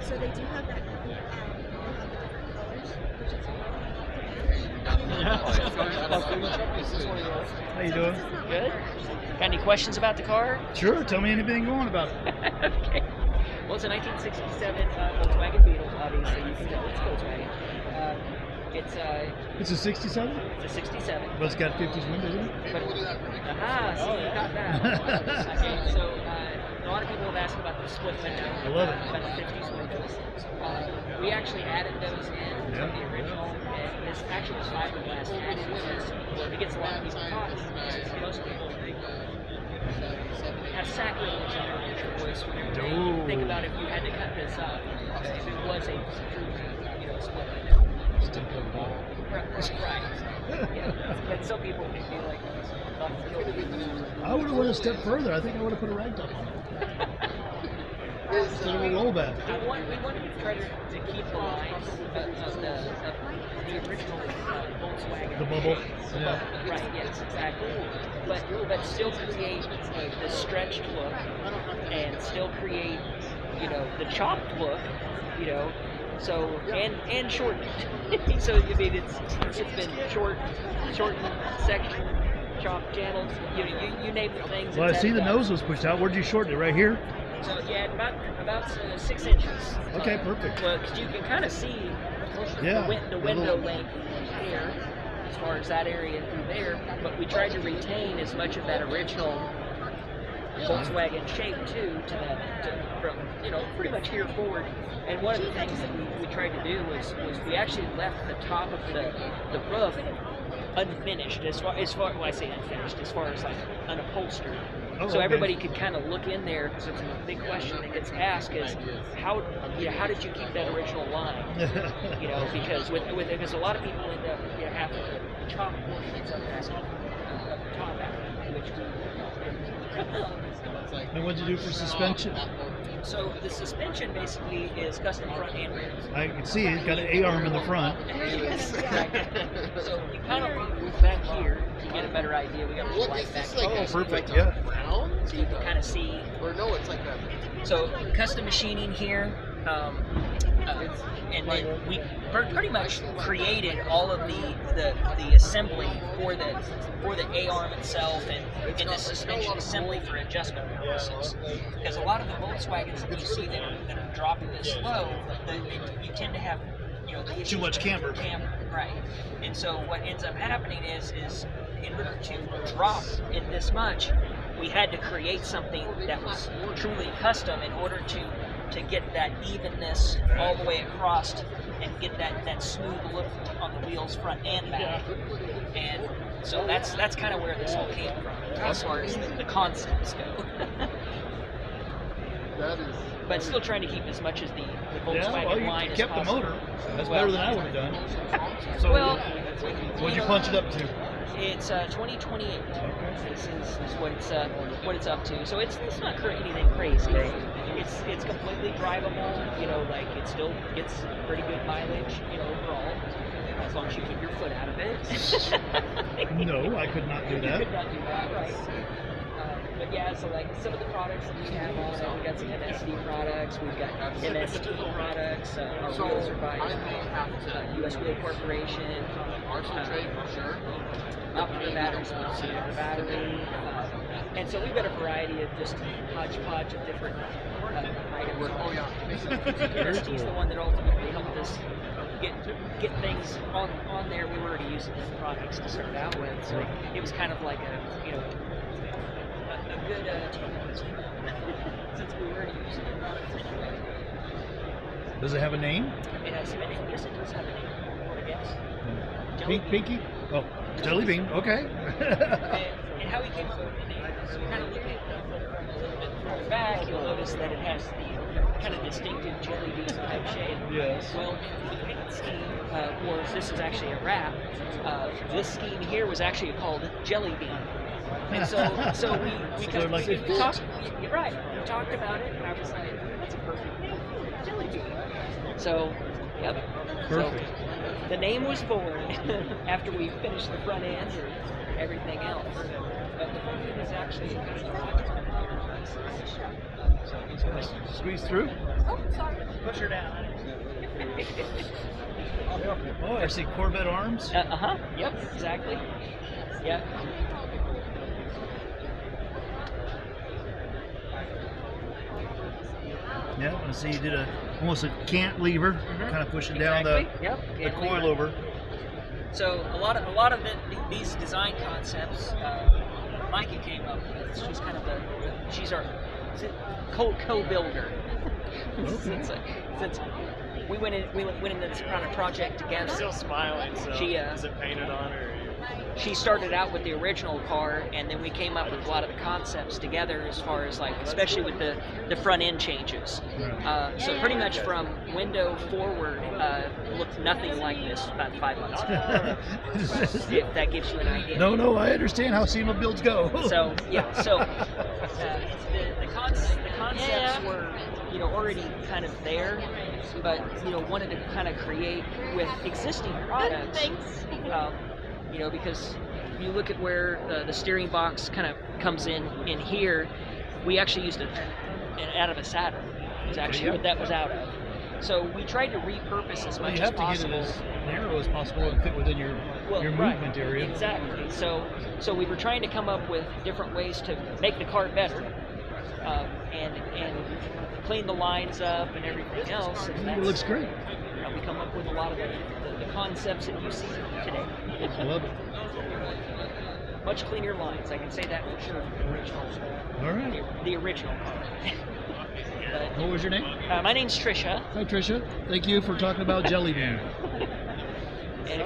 So they do have that. They have the different colors, which is How you doing? Good. Got any questions about the car? Sure. Tell me anything going about it. Okay. Well, it's a 1967 Volkswagen Beetle. Obviously, you can tell it's Volkswagen. It's a 67? It's a 67. But it's got 50s windows in it? But, see, you got that. Okay, so a lot of people have asked about the split window. I love it. About the 50s windows. We actually added those in from the original. And this actually was fiberglass added because it gets a lot of people caught. Most people have sacrilege in their voice whenever they think about if you had to cut this up, if it was a true, split window. Right. Yeah. But some people can be like, I would have went a step further. I think I would have put a rag top on it. Instead of a rollback. We wanted to try to keep the lines of the original Volkswagen. The bubble. Yeah. Right, yes, exactly. But still create the stretched look and still create, the chopped look, So and shortened. So I mean it's been shortened section, chopped channels. You name the things. Well, I see the nose was pushed out. Where'd you shorten it? Right here? So yeah, about 6 inches. Okay, perfect. Well, because you can kind of see the window length here, as far as that area through there. But we tried to retain as much of that original Volkswagen shape too, from pretty much here forward. And one of the things that we tried to do was we actually left the top of the roof unfinished, as far well, I say unfinished, as far as like unupholstered. So everybody could kind of look in there, because it's a big question that gets asked is how did you keep that original line? Because a lot of people end up having to chop portions of that the top out, which we. And what did you do for suspension? So the suspension basically is custom front and rear. I can see it's got an A-arm in the front. So you kind of move back here to get a better idea. We got a light back here. Oh, perfect. Yeah. So you can kind of see. Or no, it's like a. So custom machining here. And then we pretty much created all of the assembly for the A-arm itself and the suspension assembly for adjustment purposes. Because a lot of the Volkswagens that you see that are dropping this low, you tend to have the too much camber. Right. And so what ends up happening is in order to drop it this much, we had to create something that was truly custom in order to get that evenness all the way across and get that smooth look on the wheels front and back. And so that's kind of where this all came from as far as the concepts go. But still trying to keep as much as the Volkswagen line as kept possible. The motor. That's better than I would have done. So what'd you punch it up to? It's 2028. This is what it's up to. So it's not anything crazy. It's completely drivable. It still gets pretty good mileage. Overall, as long as you keep your foot out of it. No, I could not do that. You could not do that, right? But yeah, so like some of the products that we have on it, we got some MSD products, we've got MST products, our wheels are by US Wheel Corporation, Optima batteries, our battery, and so we've got a variety of just hodgepodge of different items. MST is the one that ultimately helped us get things on there. We were already using those products to start out with, so it was kind of like a good since we were already using the products anyway. Does it have a name? It has a name. Yes, it does have a name. I guess. Pinky? Oh, Jellybean. Okay. and how we came up with the name is you kind of look at it from a little bit further back, you'll notice that it has the kind of distinctive Jellybean type shape. Yes. Well, the paint scheme, this is actually a wrap. This scheme here was actually called Jellybean. And so we talked. You're right. We talked about it, and I was like, "That's a perfect name, Jellybean." So, yep. Perfect. So, the name was born after we finished the front end and everything else. But the front end is actually Squeeze through. Oh, sorry. Push her down. Oh, I see Corvette arms. Uh-huh. Yep, exactly. Yep. Yeah, I see you did almost a cantilever, kind of pushing down the coilover. So a lot of these design concepts, Mikey came up with. She's kind of she's our co-builder. since we went into this kind of project together. I'm still smiling. So She is it painted on or? She started out with the original car, and then we came up with a lot of the concepts together, as far as like, especially with the front end changes. So pretty much from window forward, looked nothing like this about 5 months ago. If that gives you an idea. No, I understand how SEMA builds go. So yeah, so the concepts were already kind of there, but wanted to kind of create with existing products. Thanks. Because you look at where the steering box kind of comes in here, we actually used it out of a Saturn. Is actually what that was out of. So we tried to repurpose as much as possible. You have to get it as narrow as possible and fit within your movement area. Exactly. So we were trying to come up with different ways to make the car better, and clean the lines up and everything else. And It looks great. we come up with a lot of the concepts that you see today. I love it. Much cleaner lines, I can say that for sure. The original. All right. The original car. What was your name? My name's Trisha. Hi, Trisha. Thank you for talking about Jellybean. And